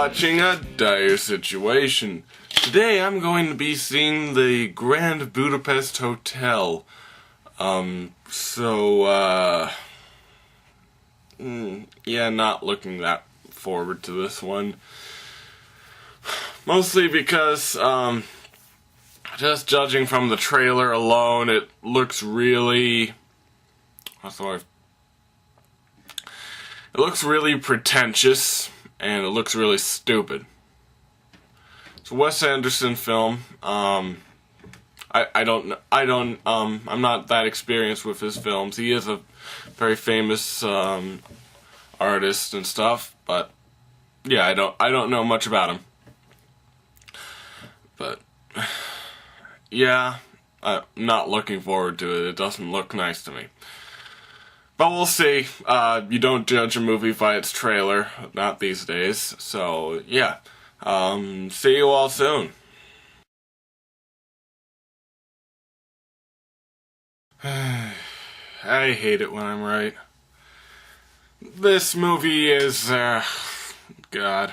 watching a Dyer-Situation. Today I'm going to be seeing the Grand Budapest Hotel. Yeah, not looking that forward to this one. Mostly because, just judging from the trailer alone, it looks really... It looks really pretentious, and it looks really stupid. It's a Wes Anderson film. I'm not that experienced with his films. He is a very famous artist and stuff, but yeah, I don't know much about him. But yeah, I'm not looking forward to it. It doesn't look nice to me. But we'll see. You don't judge a movie by its trailer, not these days. So, yeah. See you all soon. I hate it when I'm right. This movie is, God.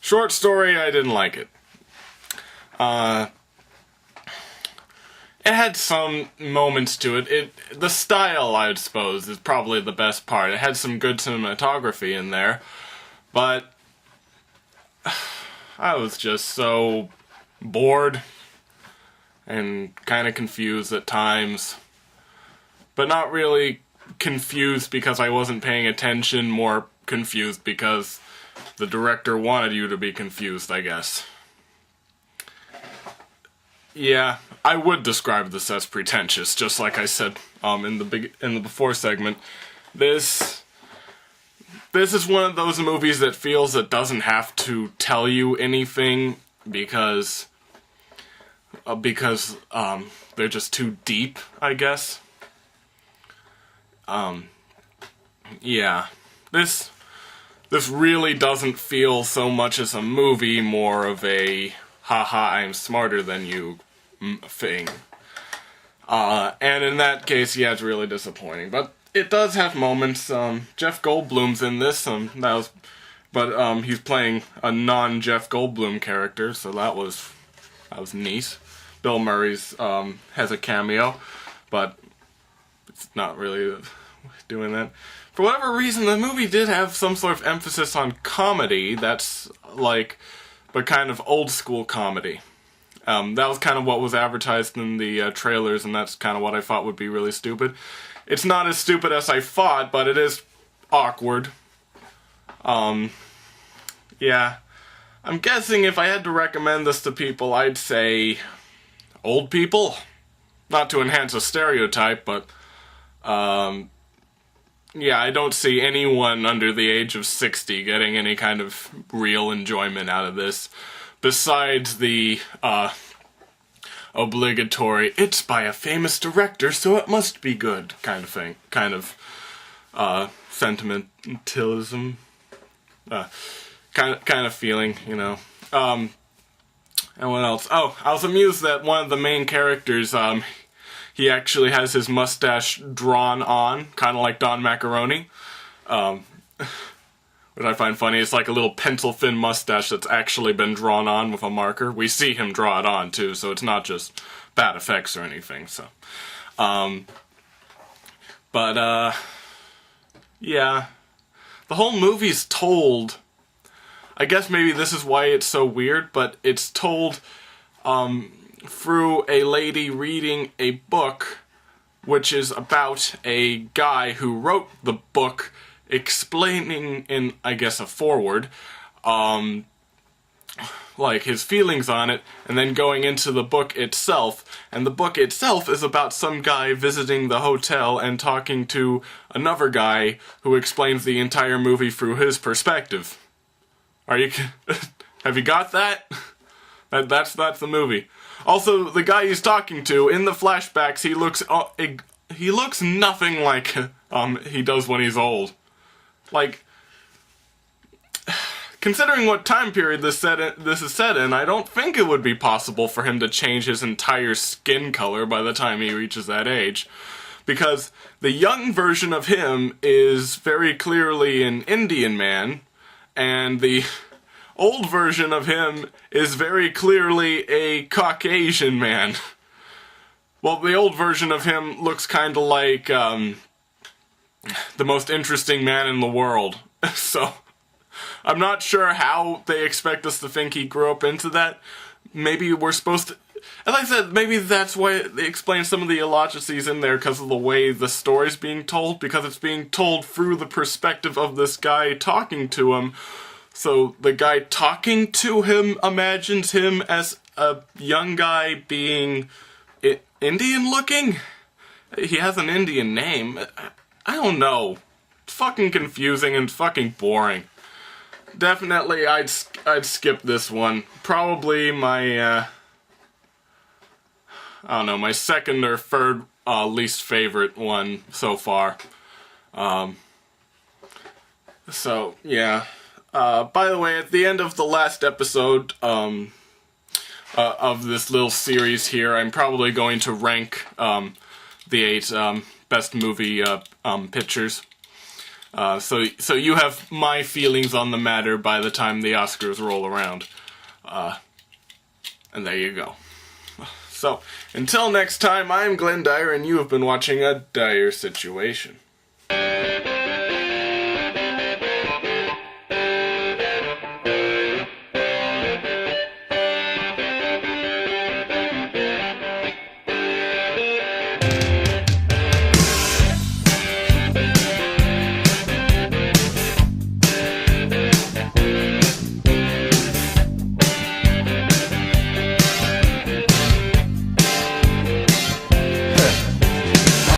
Short story, I didn't like it. It had some moments to it. The style, I would suppose, is probably the best part. It had some good cinematography in there, but I was just so bored and kind of confused at times. But not really confused because I wasn't paying attention, more confused because the director wanted you to be confused, I guess. Yeah, I would describe this as pretentious, just like I said in the before segment. This is one of those movies that feels it doesn't have to tell you anything because they're just too deep, I guess. Yeah, this really doesn't feel so much as a movie, more of a haha, I'm smarter than you thing. And in that case, yeah, it's really disappointing. But it does have moments. Jeff Goldblum's in this. He's playing a non-Jeff Goldblum character, so that was neat. Bill Murray's has a cameo, but it's not really doing that. For whatever reason, the movie did have some sort of emphasis on comedy. That's like, but kind of old school comedy. That was kind of what was advertised in the trailers, and that's kind of what I thought would be really stupid. It's not as stupid as I thought, but it is awkward. Yeah. I'm guessing if I had to recommend this to people, I'd say old people. Not to enhance a stereotype, but yeah, I don't see anyone under the age of 60 getting any kind of real enjoyment out of this. Besides the obligatory, it's by a famous director, so it must be good kind of thing. Kind of sentimentalism. Kind of feeling, you know. And what else? Oh, I was amused that one of the main characters, he actually has his mustache drawn on, kind of like Don Macaroni. Which I find funny. It's like a little pencil-thin mustache that's actually been drawn on with a marker. We see him draw it on, too, so it's not just bad effects or anything, so. Yeah. The whole movie's told... I guess maybe this is why it's so weird, but it's told through a lady reading a book, which is about a guy who wrote the book explaining in, I guess, a foreword, like his feelings on it, and then going into the book itself. And the book itself is about some guy visiting the hotel and talking to another guy who explains the entire movie through his perspective. Are you... Have you got that? That's the movie. Also, the guy he's talking to, in the flashbacks, he looks nothing like he does when he's old. Like, considering what time period this is set in, I don't think it would be possible for him to change his entire skin color by the time he reaches that age. Because the young version of him is very clearly an Indian man, and the old version of him is very clearly a Caucasian man. Well, the old version of him looks kind of like the most interesting man in the world. So, I'm not sure how they expect us to think he grew up into that. Maybe we're supposed to... As I said, maybe that's why they explain some of the illogicities in there, because of the way the story's being told, because it's being told through the perspective of this guy talking to him. So the guy talking to him imagines him as a young guy being Indian-looking? He has an Indian name. I don't know. It's fucking confusing and fucking boring. Definitely, I'd skip this one. Probably my, I don't know, my second or third least favorite one so far. So, yeah. By the way, at the end of the last episode of this little series here, I'm probably going to rank the 8 best movie pictures. So you have my feelings on the matter by the time the Oscars roll around. And there you go. So, until next time, I'm Glenn Dyer, and you have been watching a Dyer-Situation.